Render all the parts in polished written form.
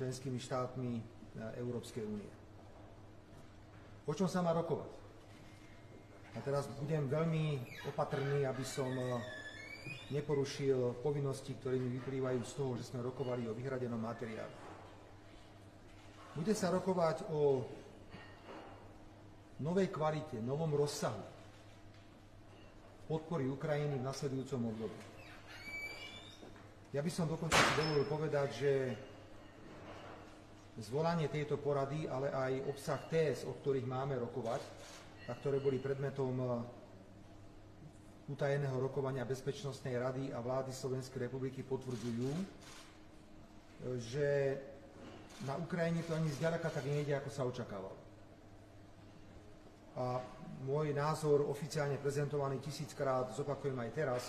členskými štátmi Európskej únie. O čom sa má rokovať? A teraz budem veľmi opatrný, aby som neporušil povinnosti, ktoré mi vyplývajú z toho, že sme rokovali o vyhradenom materiáli. Bude sa rokovať o novej kvalite, novom rozsahu podpory Ukrajiny v nasledujúcom období. Ja by som dokonca si dovolil povedať, že zvolanie tejto porady, ale aj obsah téz, o ktorých máme rokovať, a ktoré boli predmetom utajeného rokovania Bezpečnostnej rady a vlády Slovenskej republiky, potvrdzujú, že na Ukrajine to ani zďaleka tak nejde, ako sa očakávalo. A môj názor, oficiálne prezentovaný 1000-krát, zopakujem aj teraz,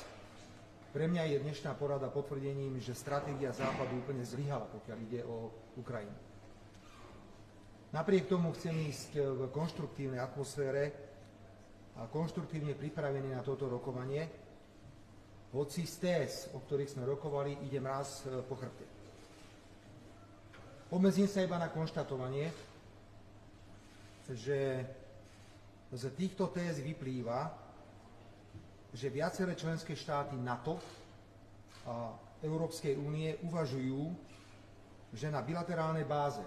pre mňa je dnešná porada potvrdením, že stratégia Západu úplne zlyhala, pokiaľ ide o Ukrajinu. Napriek tomu chcem ísť v konštruktívnej atmosfére a konštruktívne pripravený na toto rokovanie, hoci z téz, o ktorých sme rokovali, idem raz po chrbte. Obmedzím sa iba na konštatovanie, že z týchto téz vyplýva, že viaceré členské štáty NATO a Európskej únie uvažujú, že na bilaterálnej báze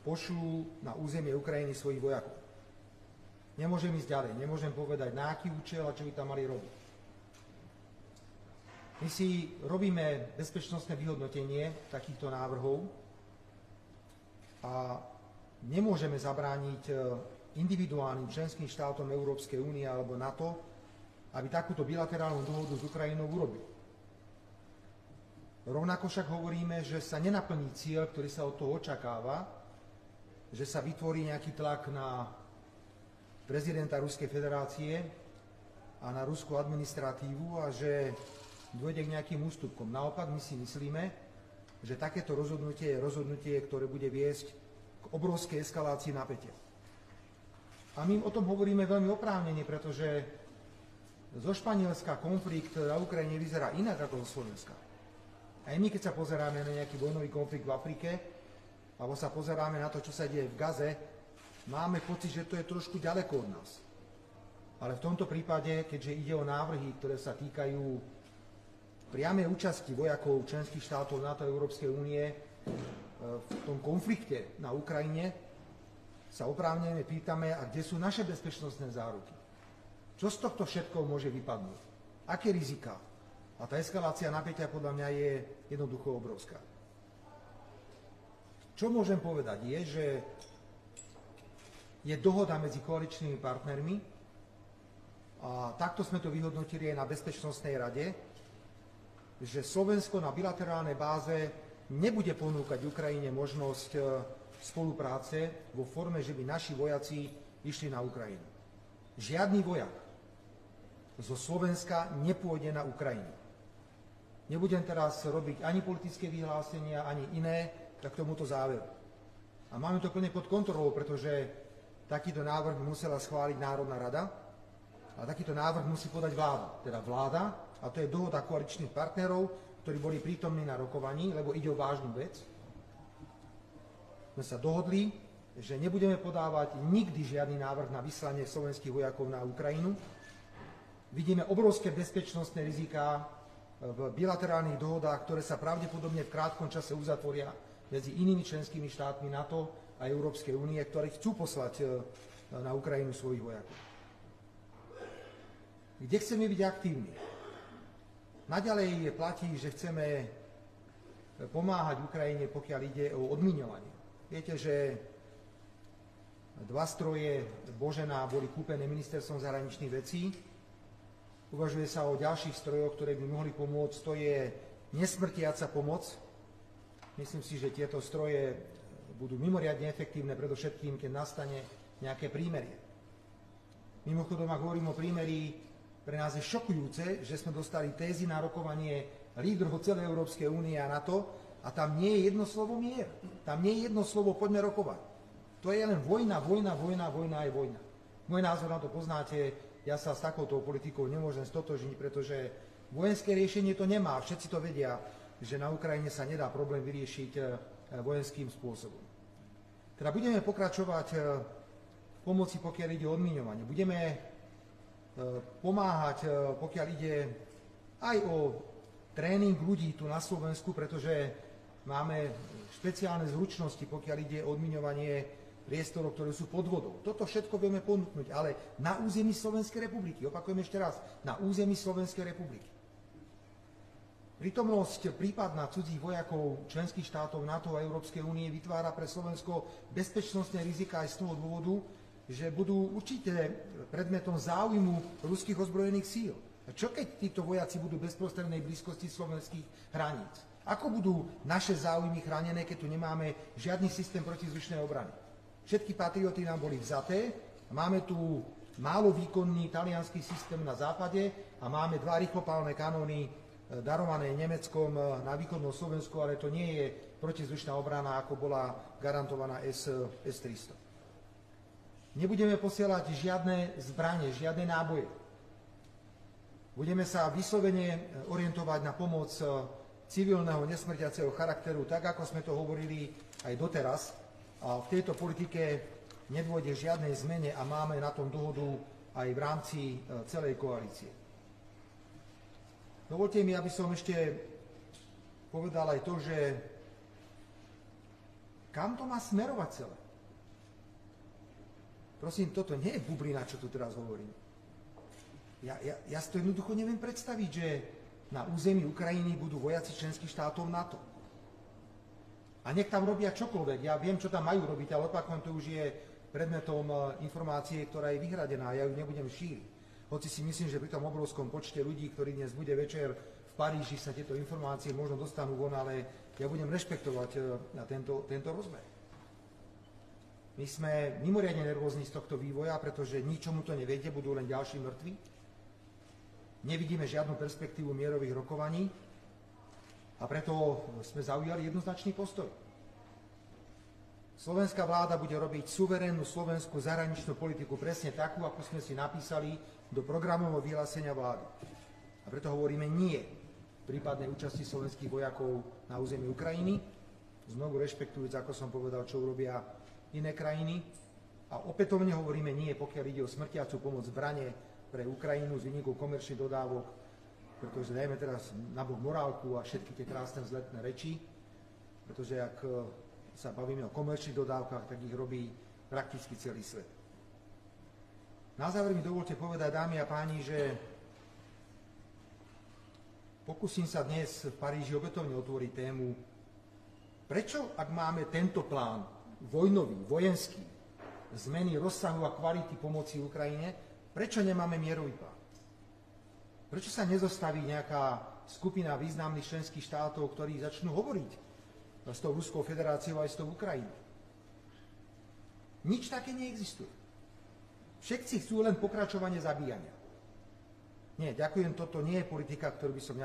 pošlú na územie Ukrajiny svojich vojakov. Nemôžem ísť ďalej, nemôžem povedať, na aký účel a čo by tam mali robiť. My si robíme bezpečnostné vyhodnotenie takýchto návrhov a nemôžeme zabrániť individuálnym členským štátom Európskej únie alebo NATO, aby takúto bilaterálnu dohodu s Ukrajinou urobili. Rovnako však hovoríme, že sa nenaplní cieľ, ktorý sa od toho očakáva, že sa vytvorí nejaký tlak na prezidenta Ruskej federácie a na ruskú administratívu a že dôjde k nejakým ústupkom. Naopak my si myslíme, že takéto rozhodnutie je rozhodnutie, ktoré bude viesť k obrovskej eskalácii napätia. A my o tom hovoríme veľmi oprávnene, pretože zo Španielska konflikt na Ukrajine vyzerá inak ako zo Slovenska. Aj my, keď sa pozeráme na nejaký vojnový konflikt v Afrike, alebo sa pozeráme na to, čo sa deje v Gaze, máme pocit, že to je trošku ďaleko od nás. Ale v tomto prípade, keďže ide o návrhy, ktoré sa týkajú priamej účasti vojakov členských štátov NATO a Európskej únie v tom konflikte na Ukrajine, sa oprávnene pýtame, a kde sú naše bezpečnostné záruky? Čo z tohto všetko môže vypadnúť? Aké riziká? A tá eskalácia napätia podľa mňa je jednoducho obrovská. Čo môžem povedať je, že je dohoda medzi koaličnými partnermi a takto sme to vyhodnotili aj na Bezpečnostnej rade, že Slovensko na bilaterálnej báze nebude ponúkať Ukrajine možnosť spolupráce vo forme, že by naši vojaci išli na Ukrajinu. Žiadny vojak zo Slovenska nepôjde na Ukrajinu. Nebudem teraz robiť ani politické vyhlásenia, ani iné k tomuto záveru. A máme to plne pod kontrolou, pretože takýto návrh musela schváliť Národná rada a takýto návrh musí podať vláda. Teda vláda, a to je dohoda koaličných partnerov, ktorí boli prítomní na rokovaní, lebo ide o vážnu vec. Sme sa dohodli, že nebudeme podávať nikdy žiadny návrh na vyslanie slovenských vojakov na Ukrajinu. Vidíme obrovské bezpečnostné riziká v bilaterálnych dohodách, ktoré sa pravdepodobne v krátkom čase uzatvoria medzi inými členskými štátmi NATO a Európskej únie, ktorí chcú poslať na Ukrajinu svojich vojakov. Kde chceme byť aktívni? Naďalej platí, že chceme pomáhať Ukrajine, pokiaľ ide o odmiňovanie. Viete, že 2 stroje Božena boli kúpené ministerstvom zahraničných vecí. Uvažuje sa o ďalších strojoch, ktoré by mohli pomôcť. To je nesmrtiaca pomoc. Myslím si, že tieto stroje budú mimoriadne efektívne, predovšetkým, keď nastane nejaké prímerie. Mimochodom, ak hovorím o prímerí, pre nás je šokujúce, že sme dostali tézy na rokovanie lídrov celej Európskej únie a NATO a tam nie je jedno slovo mier. Tam nie je jedno slovo poďme rokovať. To je len vojna, vojna, vojna, vojna aj vojna. Môj názor na to poznáte, ja sa s takouto politikou nemôžem stotožniť, pretože vojenské riešenie to nemá. Všetci to vedia, že na Ukrajine sa nedá problém vyriešiť vojenským spôsobom. Teda budeme pokračovať v pomoci, pokiaľ ide o odmiňovanie. Budeme pomáhať, pokiaľ ide aj o tréning ľudí tu na Slovensku, pretože máme špeciálne zručnosti, pokiaľ ide o odmiňovanie priestorov, ktoré sú pod vodou. Toto všetko vieme ponúknuť, ale na území Slovenskej republiky. Opakujem ešte raz, na území Slovenskej republiky. Prítomnosť prípadná cudzích vojakov členských štátov NATO a Európskej únie vytvára pre Slovensko bezpečnostné rizika aj z toho dôvodu, že budú určite predmetom záujmu ruských ozbrojených síl. A čo keď títo vojaci budú v bezprostrednej blízkosti slovenských hraníc? Ako budú naše záujmy chránené, keď tu nemáme žiadny systém protizdušnej obrany? Všetky patrioty nám boli vzaté, máme tu málo výkonný taliansky systém na západe a máme 2 rýchlopálne kanóny darované Nemeckom na východnom Slovensku, ale to nie je protizdušná obrana, ako bola garantovaná S-300. Nebudeme posielať žiadne zbranie, žiadne náboje. Budeme sa vyslovene orientovať na pomoc civilného nesmrtiaceho charakteru, tak ako sme to hovorili aj doteraz. A v tejto politike nedôjde žiadnej zmene a máme na tom dohodu aj v rámci celej koalície. Dovolte mi, aby som ešte povedal aj to, že kam to má smerovať celé. Prosím, toto nie je bublina, čo tu teraz hovorím. Ja si to jednoducho neviem predstaviť, že na území Ukrajiny budú vojaci členských štátov NATO. A nech tam robia čokoľvek. Ja viem, čo tam majú robiť, ale opakujem, to už je predmetom informácie, ktorá je vyhradená. Ja ju nebudem šíriť. Hoci si myslím, že pri tom obrovskom počte ľudí, ktorí dnes bude večer v Paríži, sa tieto informácie možno dostanú von, ale ja budem rešpektovať na tento rozmer. My sme mimoriadne nervózni z tohto vývoja, pretože ničomu to nevedie, budú len ďalší mŕtvi. Nevidíme žiadnu perspektívu mierových rokovaní a preto sme zaujali jednoznačný postoj. Slovenská vláda bude robiť suverénnu slovenskú zahraničnú politiku presne takú, ako sme si napísali do programového vyhlásenia vlády. A preto hovoríme nie prípadnej účasti slovenských vojakov na území Ukrajiny, znovu rešpektujúc, ako som povedal, čo urobia iné krajiny. A opätovne hovoríme nie, pokiaľ ide o smrtiacu pomoc zbrane pre Ukrajinu z výniku komerčných dodávok, pretože dajme teraz nabok morálku a všetky tie krásne vzletné reči, pretože ak sa bavíme o komerčných dodávkach, tak ich robí prakticky celý svet. Na záver mi dovolte povedať, dámy a páni, že pokúsim sa dnes v Paríži opätovne otvoriť tému, prečo, ak máme tento plán vojnový, vojenský, zmeny rozsahu a kvality pomoci Ukrajine, prečo nemáme mierový plán? Prečo sa nezostaví nejaká skupina významných členských štátov, ktorí začnú hovoriť s tou Ruskou federáciou aj s tou Ukrajinou? Nič také neexistuje. Všetci chcú len pokračovanie zabíjania. Nie, ďakujem, toto nie je politika, ktorú by som